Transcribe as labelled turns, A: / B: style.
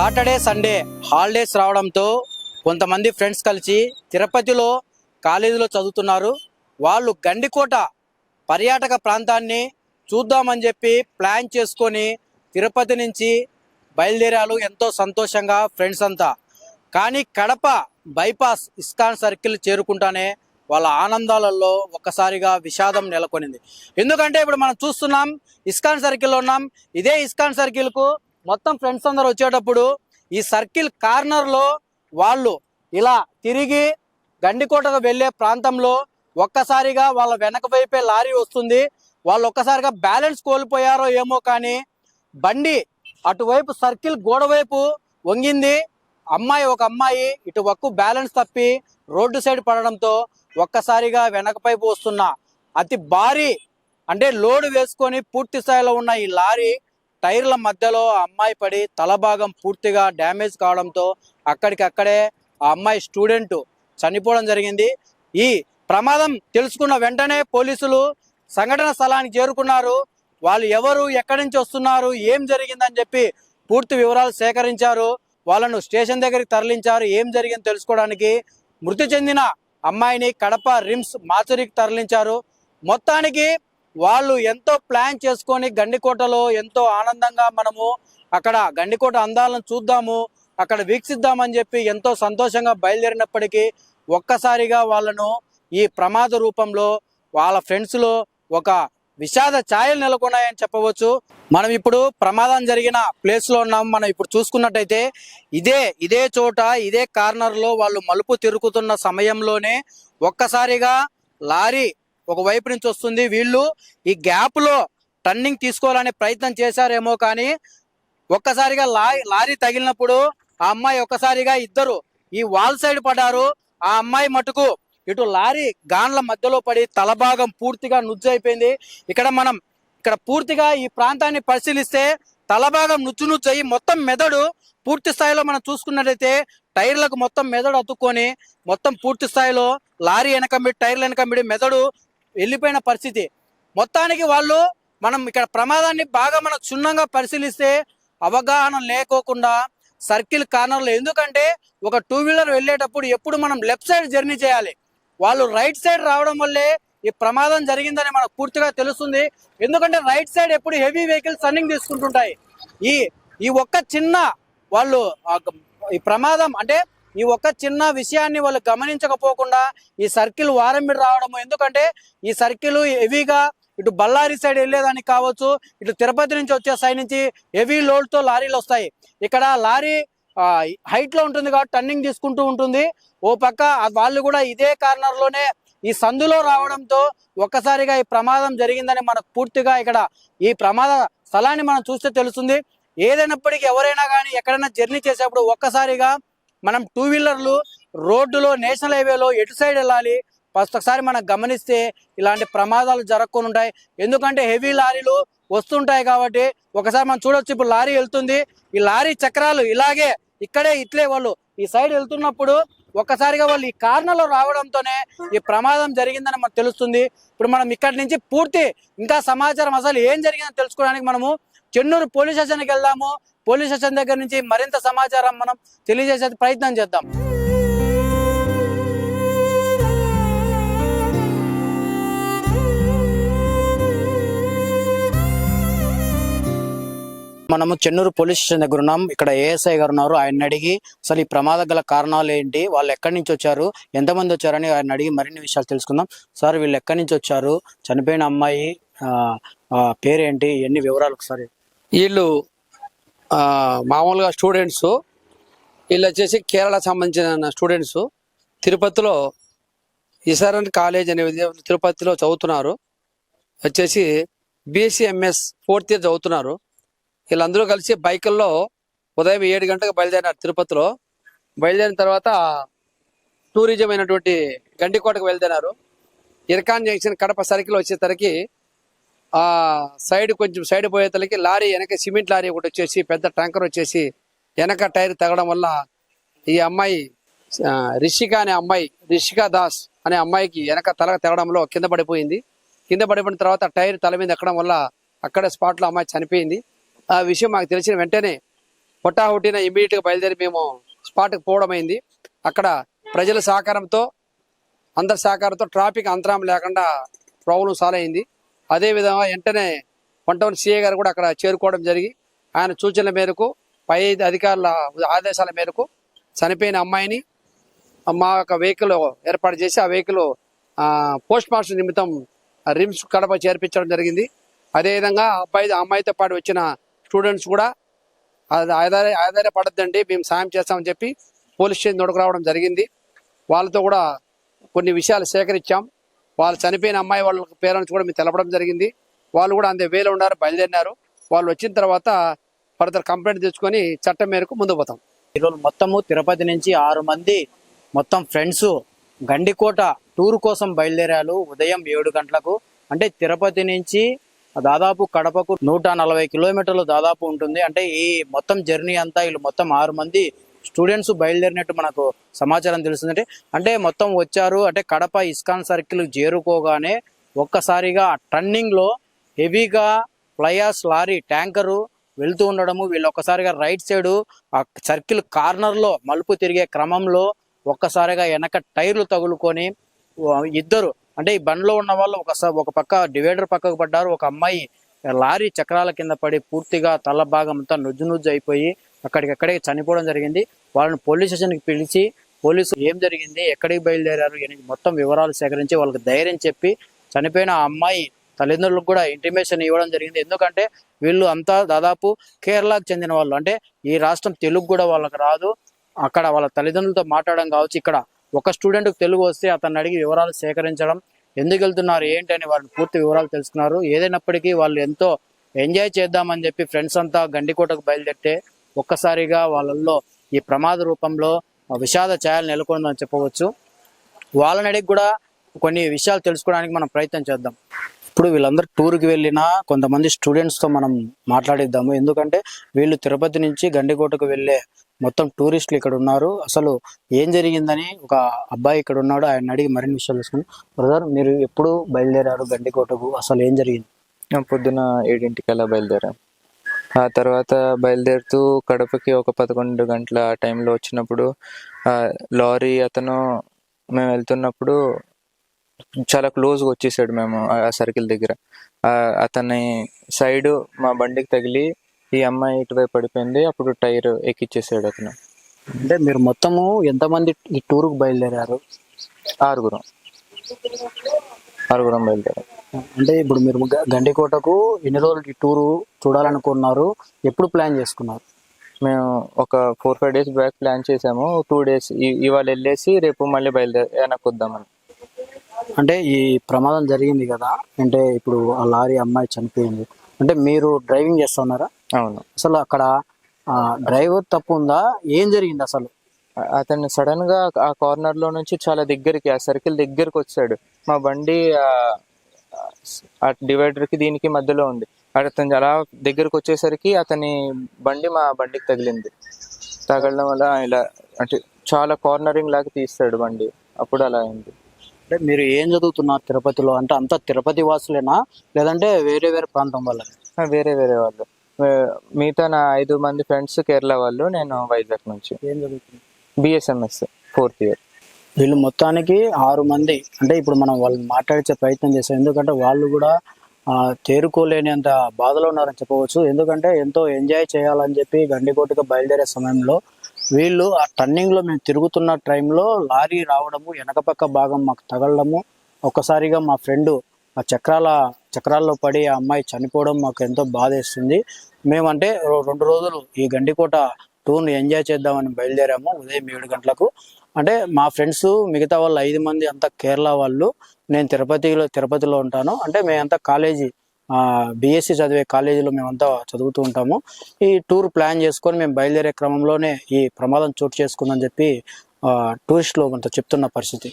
A: Saturday Sunday holidays రావడంతో కొంతమంది friends కలిసి తిరుపతిలో కాలేజీలో చదువుతున్నారు. వాళ్ళు గండికోట పర్యాటక ప్రాంతాన్ని చూద్దామని చెప్పి ప్లాన్ చేసుకొని తిరుపతి నుంచి బయలుదేరారు ఎంతో సంతోషంగా ఫ్రెండ్స్ అంతా. కానీ కడప బైపాస్ ఇస్కాన్ సర్కిల్ చేరుకుంటానే వాళ్ళ ఆనందాలలో ఒక్కసారిగా విషాదం నెలకొనింది. ఎందుకంటే ఇప్పుడు మనం చూస్తున్నాం ఇస్కాన్ సర్కిల్లో ఉన్నాం. ఇదే ఇస్కాన్ సర్కిల్కు మొత్తం ఫ్రెండ్స్ అందరూ వచ్చేటప్పుడు ఈ సర్కిల్ కార్నర్లో వాళ్ళు ఇలా తిరిగి గండికోటకు వెళ్ళే ప్రాంతంలో ఒక్కసారిగా వాళ్ళ వెనక వైపే లారీ వస్తుంది. వాళ్ళు ఒక్కసారిగా బ్యాలెన్స్ కోల్పోయారో ఏమో కానీ బండి అటువైపు సర్కిల్ గోడ వైపు వంగింది. ఒక అమ్మాయి ఇటు వక్కు బ్యాలెన్స్ తప్పి రోడ్డు సైడ్ పడడంతో ఒక్కసారిగా వెనకపైపు వస్తున్న అతి భారీ అంటే లోడ్ వేసుకొని పూర్తి స్థాయిలో ఉన్న ఈ లారీ టైర్ల మధ్యలో ఆ అమ్మాయి పడి తల భాగం పూర్తిగా డ్యామేజ్ కావడంతో అక్కడికక్కడే ఆ అమ్మాయి స్టూడెంట్ చనిపోవడం జరిగింది. ఈ ప్రమాదం తెలుసుకున్న వెంటనే పోలీసులు సంఘటన స్థలానికి చేరుకున్నారు. వాళ్ళు ఎవరు, ఎక్కడి నుంచి వస్తున్నారు, ఏం జరిగిందని చెప్పి పూర్తి వివరాలు సేకరించారు. వాళ్ళను స్టేషన్ దగ్గరికి తరలించారు. ఏం జరిగింది తెలుసుకోవడానికి మృతి చెందిన అమ్మాయిని కడప రిమ్స్ మాచురికి తరలించారు. మొత్తానికి వాళ్ళు ఎంతో ప్లాన్ చేసుకొని గండికోటలో ఎంతో ఆనందంగా మనము అక్కడ గండికోట అందాలను చూద్దాము, అక్కడ వీక్షిద్దామని చెప్పి ఎంతో సంతోషంగా బయలుదేరినప్పటికీ ఒక్కసారిగా వాళ్ళను ఈ ప్రమాద రూపంలో వాళ్ళ ఫ్రెండ్స్లో ఒక విషాద ఛాయలు నెలకొన్నాయని చెప్పవచ్చు. మనం ఇప్పుడు ప్రమాదం జరిగిన ప్లేస్లో ఉన్నాం. మనం ఇప్పుడు చూసుకున్నట్టయితే ఇదే చోట ఇదే కార్నర్లో వాళ్ళు మలుపు తిరుగుతున్న సమయంలోనే ఒక్కసారిగా లారీ ఒక వైపు నుంచి వస్తుంది. వీళ్ళు ఈ గ్యాప్లో టర్నింగ్ తీసుకోవాలనే ప్రయత్నం చేశారేమో కానీ ఒక్కసారిగా లారీ తగిలినప్పుడు ఆ అమ్మాయి ఒక్కసారిగా ఇద్దరు ఈ వాల్ సైడ్ పడ్డారు. ఆ అమ్మాయి మటుకు ఇటు లారీ గాన్ల మధ్యలో పడి తల భాగం పూర్తిగా నుజ్జైపోయింది. ఇక్కడ పూర్తిగా ఈ ప్రాంతాన్ని పరిశీలిస్తే తల భాగం నుజ్జయ్యి మొత్తం మెదడు పూర్తి స్థాయిలో మనం చూసుకున్నట్టయితే టైర్లకు మొత్తం మెదడు అతుక్కొని మొత్తం పూర్తి స్థాయిలో లారీ వెనకమిడి టైర్ల వెనకమిడి మెదడు వెళ్ళిపోయిన పరిస్థితి. మొత్తానికి మనం ఇక్కడ ప్రమాదాన్ని బాగా మనం క్షుణ్ణంగా పరిశీలిస్తే అవగాహన లేకోకుండా సర్కిల్ కార్నర్లో, ఎందుకంటే ఒక 2 వీలర్ వెళ్ళేటప్పుడు ఎప్పుడు మనం లెఫ్ట్ సైడ్ జర్నీ చేయాలి. వాళ్ళు రైట్ సైడ్ రావడం వల్లే ఈ ప్రమాదం జరిగిందని మనకు పూర్తిగా తెలుస్తుంది. ఎందుకంటే రైట్ సైడ్ ఎప్పుడు హెవీ వెహికల్స్ టర్నింగ్ తీసుకుంటుంటాయి. ఈ ఒక్క చిన్న వాళ్ళు ఈ ప్రమాదం అంటే ఈ ఒక్క చిన్న విషయాన్ని వాళ్ళు గమనించకపోకుండా ఈ సర్కిల్ వారంబిడి రావడము. ఎందుకంటే ఈ సర్కిల్ హెవీగా ఇటు బళ్ళారి సైడ్ వెళ్ళేదానికి కావచ్చు, ఇటు తిరుపతి నుంచి వచ్చే సైడ్ నుంచి హెవీ లోడ్తో లారీలు వస్తాయి. ఇక్కడ లారీ హైట్ లో ఉంటుంది కాబట్టి టర్నింగ్ తీసుకుంటూ ఉంటుంది. ఓ పక్క వాళ్ళు కూడా ఇదే కార్నర్లోనే ఈ సందులో రావడంతో ఒక్కసారిగా ఈ ప్రమాదం జరిగిందని మనకు పూర్తిగా ఇక్కడ ఈ ప్రమాద స్థలాన్ని మనం చూస్తే తెలుస్తుంది. ఏదైనప్పటికీ ఎవరైనా కానీ ఎక్కడైనా జర్నీ చేసేప్పుడు ఒక్కసారిగా మనం 2 వీలర్లు రోడ్డులో నేషనల్ హైవేలో ఎటు సైడ్ వెళ్ళాలి ఫస్ట్ ఒకసారి మనం గమనిస్తే ఇలాంటి ప్రమాదాలు జరగకుండా ఉంటాయి. ఎందుకంటే హెవీ లారీలు వస్తుంటాయి కాబట్టి ఒకసారి మనం చూడొచ్చు. ఇప్పుడు లారీ వెళ్తుంది, ఈ లారీ చక్రాలు ఇట్లే వాళ్ళు ఈ సైడ్ వెళ్తున్నప్పుడు ఒక్కసారిగా వాళ్ళు ఈ కార్నర్లో రావడంతోనే ఈ ప్రమాదం జరిగిందని మనకు తెలుస్తుంది. ఇప్పుడు మనం ఇక్కడి నుంచి పూర్తి ఇంకా సమాచారం అసలు ఏం జరిగిందని తెలుసుకోవడానికి మనము చెన్నూరు పోలీస్ స్టేషన్కి వెళ్దాము. పోలీస్ స్టేషన్ దగ్గర నుంచి మరింత సమాచారం మనం తెలియజేసే ప్రయత్నం చేద్దాం. మనము చెన్నూరు పోలీస్ స్టేషన్ దగ్గర ఉన్నాం. ఇక్కడ ఏఎస్ఐ గారు ఉన్నారు. ఆయన అడిగి అసలు ఈ ప్రమాద గల కారణాలు ఏంటి, వాళ్ళు ఎక్కడి నుంచి వచ్చారు, ఎంతమంది వచ్చారని ఆయన అడిగి మరిన్ని విషయాలు తెలుసుకుందాం. సార్, వీళ్ళు ఎక్కడి నుంచి వచ్చారు, చనిపోయిన అమ్మాయి పేరేంటి, ఎన్ని వివరాలు ఒకసారి.
B: వీళ్ళు మామూలుగా స్టూడెంట్స్, వీళ్ళు వచ్చేసి కేరళ సంబంధించిన స్టూడెంట్స్. తిరుపతిలో ఇసారన్ కాలేజ్ అనే తిరుపతిలో చదువుతున్నారు. వచ్చేసి BSc/MS 4th ఇయర్ చదువుతున్నారు. వీళ్ళందరూ కలిసి బైకుల్లో ఉదయం 7 గంటలకు బయలుదేరినారు. తిరుపతిలో బయలుదేరిన తర్వాత టూరిజం అయినటువంటి గండికోటకు బయలుదేరారు. ఇర్కాన్ జంక్షన్ కడప సర్కిల్ వచ్చేసరికి కొంచెం సైడ్ పోయేతలకి లారీ వెనక సిమెంట్ లారీ ఒకటి వచ్చేసి పెద్ద ట్యాంకర్ వచ్చేసి వెనక టైర్ తగ్గడం వల్ల ఈ అమ్మాయి రిషికా దాస్ అనే అమ్మాయికి వెనక తల తెగడంలో కింద పడిపోయింది. కింద పడిపోయిన తర్వాత టైర్ తల మీద ఎక్కడం వల్ల అక్కడే స్పాట్లో అమ్మాయి చనిపోయింది. ఆ విషయం మాకు తెలిసిన వెంటనే హుటాహుటిన ఇమీడియట్ గా బయలుదేరి మేము స్పాట్కి పోవడం అయింది. అక్కడ ప్రజల సహకారంతో అందరి సహకారంతో ట్రాఫిక్ అంతరాయం లేకుండా ప్రాబ్లం సాల్వ్ అయింది. అదే విధంగా వెంటనే 1 సిఐ గారు కూడా అక్కడ చేరుకోవడం జరిగి ఆయన సూచనల మేరకు పై అధికారుల ఆదేశాల మేరకు చనిపోయిన అమ్మాయిని మా యొక్క వెహికల్ ఏర్పాటు చేసి ఆ వెహికల్ పోస్ట్ మార్టం నిమిత్తం రిమ్స్ కడప చేర్పించడం జరిగింది. అదేవిధంగా అమ్మాయితో పాటు వచ్చిన స్టూడెంట్స్ కూడా అది ఆధారపడద్దండి, మేము సాయం చేస్తామని చెప్పి పోలీస్ స్టేషన్ దొడకు రావడం జరిగింది. వాళ్ళతో కూడా కొన్ని విషయాలు సేకరించాం. వాళ్ళు చనిపోయిన అమ్మాయి వాళ్ళ పేరెంట్స్ కూడా మేము తెలపడం జరిగింది. వాళ్ళు కూడా అంతే వేలో ఉన్నారు, బయలుదేరినారు. వాళ్ళు వచ్చిన తర్వాత ఫర్దర్ కంప్లైంట్ తెచ్చుకొని చట్టం మేరకు ముందుకు పోతాం.
A: ఈరోజు మొత్తము తిరుపతి నుంచి 6 మంది మొత్తం ఫ్రెండ్స్ గండికోట టూర్ కోసం బయలుదేరారు ఉదయం 7 గంటలకు. అంటే తిరుపతి నుంచి దాదాపు కడపకు 140 కిలోమీటర్లు దాదాపు ఉంటుంది. అంటే ఈ మొత్తం జర్నీ అంతా వీళ్ళు మొత్తం 6 మంది స్టూడెంట్స్ బయలుదేరినట్టు మనకు సమాచారం తెలుస్తుంది. అంటే మొత్తం వచ్చారు. అంటే కడప ఇస్కాన్ సర్కిల్ చేరుకోగానే ఒక్కసారిగా టర్నింగ్ లో హెవీగా ఫ్లయాస్ లారీ ట్యాంకరు వెళ్తూ ఉండడము, వీళ్ళు ఒక్కసారిగా రైట్ సైడ్ ఆ సర్కిల్ కార్నర్ లో మలుపు తిరిగే క్రమంలో ఒక్కసారిగా వెనక టైర్లు తగులుకొని ఇద్దరు అంటే ఈ బండ్లో ఉన్న వాళ్ళు ఒక పక్క డివైడర్ పక్కకు పడ్డారు. ఒక అమ్మాయి లారీ చక్రాల కింద పడి పూర్తిగా తల భాగం అంతా నుజ్జు అయిపోయి అక్కడికక్కడే చనిపోవడం జరిగింది. వాళ్ళని పోలీస్ స్టేషన్కి పిలిచి పోలీసు ఏం జరిగింది, ఎక్కడికి బయలుదేరారు మొత్తం వివరాలు సేకరించి వాళ్ళకి ధైర్యం చెప్పి చనిపోయిన ఆ అమ్మాయి తల్లిదండ్రులకు కూడా ఇంటిమేషన్ ఇవ్వడం జరిగింది. ఎందుకంటే వీళ్ళు అంతా దాదాపు కేరళకు చెందిన వాళ్ళు. అంటే ఈ రాష్ట్రం తెలుగు కూడా వాళ్ళకి రాదు. అక్కడ వాళ్ళ తల్లిదండ్రులతో మాట్లాడడం కావచ్చు. ఇక్కడ ఒక స్టూడెంట్కి తెలుగు వస్తే అతన్ని అడిగి వివరాలు సేకరించడం, ఎందుకు వెళ్తున్నారు ఏంటి అని వాళ్ళని పూర్తి వివరాలు తెలుసుకున్నారు. ఏదైనప్పటికీ వాళ్ళు ఎంతో ఎంజాయ్ చేద్దామని చెప్పి ఫ్రెండ్స్ అంతా గండికోటకు బయలుదేరితే ఒక్కసారిగా వాళ్ళల్లో ఈ ప్రమాద రూపంలో విషాద ఛాయలు నెలకొందని చెప్పవచ్చు. వాళ్ళని అడిగి కూడా కొన్ని విషయాలు తెలుసుకోవడానికి మనం ప్రయత్నం చేద్దాం. ఇప్పుడు వీళ్ళందరూ టూర్కి వెళ్ళిన కొంతమంది స్టూడెంట్స్తో మనం మాట్లాడిద్దాము. ఎందుకంటే వీళ్ళు తిరుపతి నుంచి గండికోటకు వెళ్ళే మొత్తం టూరిస్టులు ఇక్కడ ఉన్నారు. అసలు ఏం జరిగిందని ఒక అబ్బాయి ఇక్కడ ఉన్నాడు, ఆయన అడిగి మరిన్ని విషయాలు తెలుసుకుని. బ్రదర్, మీరు ఎప్పుడు బయలుదేరారు గండికోటకు, అసలు ఏం జరిగింది?
C: పొద్దున 7 బయలుదేరాం. ఆ తర్వాత బయలుదేరుతూ కడపకి ఒక 11 గంటల ఆ టైంలో వచ్చినప్పుడు లారీ అతను మేము వెళ్తున్నప్పుడు చాలా క్లోజ్గా వచ్చేసాడు. మేము ఆ సర్కిల్ దగ్గర అతని సైడ్ మా బండికి తగిలి ఈ అమ్మాయి ఇటువైపు పడిపోయింది. అప్పుడు టైర్ ఎక్కిచ్చేసాడు అతను.
A: అంటే మీరు మొత్తము ఎంతమంది ఈ టూర్కు బయలుదేరారు?
C: ఆరుగురం బయలుదేరాం.
A: అంటే ఇప్పుడు మీరు గండికోటకు ఎన్ని రోజులు ఈ టూరు చూడాలనుకున్నారు, ఎప్పుడు ప్లాన్ చేసుకున్నారు?
C: మేము ఒక 4-5 డేస్ బ్యాక్ ప్లాన్ చేసాము. 2 డేస్ ఇవాళ వెళ్ళేసి రేపు మళ్ళీ వెనక్కి వద్దామని.
A: అంటే ఈ ప్రమాదం జరిగింది కదా, అంటే ఇప్పుడు ఆ లారీ అమ్మాయి చనిపోయింది, అంటే మీరు డ్రైవింగ్ చేస్తున్నారా?
C: అవును.
A: అసలు అక్కడ డ్రైవర్ తప్పు ఉందా, ఏం జరిగింది అసలు?
C: అతను సడన్ గా ఆ కార్నర్ లో నుంచి చాలా దగ్గరికి, ఆ సర్కిల్ దగ్గరికి వచ్చాడు. మా బండి ఆ డివైడర్ కి దీనికి మధ్యలో ఉంది. అతను అలా దగ్గరకు వచ్చేసరికి అతని బండి మా బండికి తగిలింది. తగలడం వల్ల ఇలా అంటే చాలా కార్నరింగ్ లాగా తీస్తాడు బండి, అప్పుడు అలా అయింది.
A: అంటే మీరు ఏం చదువుతున్నారు తిరుపతిలో? అంటే అంతా తిరుపతి వాసులేనా లేదంటే వేరే వేరే ప్రాంతం వాళ్ళ?
C: వేరే వాళ్ళు. మిగతా నా 5 మంది ఫ్రెండ్స్ కేరళ వాళ్ళు, నేను వైజాగ్ నుంచి.
A: ఏం చదువుతున్నారు?
C: BSMS 4th year.
A: వీళ్ళు మొత్తానికి 6 మంది. అంటే ఇప్పుడు మనం వాళ్ళని మాట్లాడించే ప్రయత్నం చేస్తాం, ఎందుకంటే వాళ్ళు కూడా తేరుకోలేని అంత బాధలో ఉన్నారని చెప్పవచ్చు. ఎందుకంటే ఎంతో ఎంజాయ్ చేయాలని చెప్పి గండికోటకు బయలుదేరే సమయంలో వీళ్ళు ఆ టర్నింగ్ లో మేము తిరుగుతున్న టైంలో లారీ రావడము, వెనక పక్క భాగం మాకు తగలడము, ఒక్కసారిగా మా ఫ్రెండ్ ఆ చక్రాల్లో పడి ఆ అమ్మాయి చనిపోవడం మాకు ఎంతో బాధేస్తుంది. మేమంటే 2 రోజులు ఈ గండికోట టూర్ని ఎంజాయ్ చేద్దామని బయలుదేరాము ఉదయం 7 గంటలకు. అంటే మా ఫ్రెండ్స్ మిగతా వాళ్ళు 5 మంది అంతా కేరళ వాళ్ళు, నేను తిరుపతిలో ఉంటాను. అంటే మేమంతా కాలేజీ BSc చదివే కాలేజీలో మేమంతా చదువుతూ ఉంటాము. ఈ టూర్ ప్లాన్ చేసుకొని మేము బయలుదేరే క్రమంలోనే ఈ ప్రమాదం చోటు చేసుకుందని చెప్పి టూరిస్టులు మనతో చెప్తున్న పరిస్థితి.